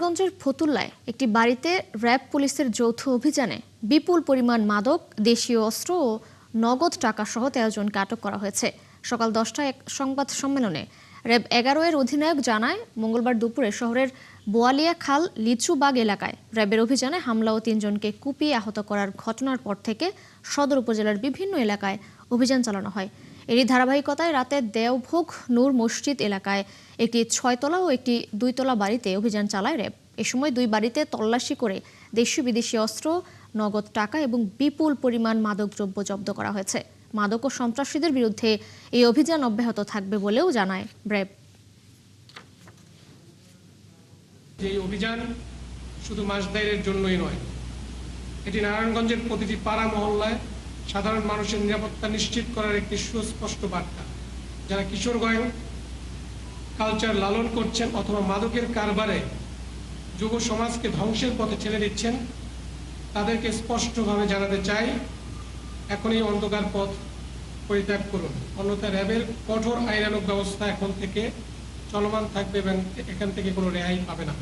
নারায়ণগঞ্জের ফতুল্লায় একটি বাড়িতে র্যাব পুলিশের যৌথ অভিযানে বিপুল পরিমাণ মাদক, দেশীয় অস্ত্র ও নগদ টাকাসহ ১৩ জনকে আটক করা হয়েছে। সকাল ১০টায় এক সংবাদ সম্মেলনে র্যাব ১১ এর অধিনায়ক জানায়, মঙ্গলবার দুপুরে শহরের বোয়ালিয়া খাল লিচুবাগ এলাকায় র্যাবের অভিযানে হামলা ও ৩ জনকে কুপিয়ে আহত করার ঘটনার পর থেকে সদর উপজেলার বিভিন্ন এলাকায় অভিযান চালানো হয়। এরই ধারাবাহিকতায় রাতে দেওভোগ নূর মসজিদ এলাকায় একটি ৬তলা ও একটি ২তলা বাড়িতে অভিযান চালায় র্যাব। এ সময় ২ বাড়িতে তল্লাশি করে দেশীয় বিদেশি অস্ত্র, নগদ টাকা এবং বিপুল পরিমাণ মাদকদ্রব্য জব্দ করা হয়েছে। মাদক ও সন্ত্রাসীদের বিরুদ্ধে এই অভিযান অব্যাহত থাকবে বলেও জানায় র্যাব। এই অভিযান শুধু মাসদাইরের জন্যই নয়, এটি নারায়ণগঞ্জের প্রতিটি পাড়া মহল্লায় সাধারণ মানুষের নিরাপত্তা নিশ্চিত করার একটি সুস্পষ্ট বার্তা। যারা কিশোরগঞ্জ কালচার লালন করছেন অথবা মাদকের কারবারে যুব সমাজকে ধ্বংসের পথে ঠেলে দিচ্ছেন, তাদেরকে স্পষ্টভাবে জানাতে চাই, এখনই অন্ধকার পথ পরিত্যাগ করুন। অন্যথায় র্যাবের কঠোর আইনানুগ ব্যবস্থা এখন থেকে চলমান থাকবে এবং এখান থেকে কোনো রেহাই পাবে না।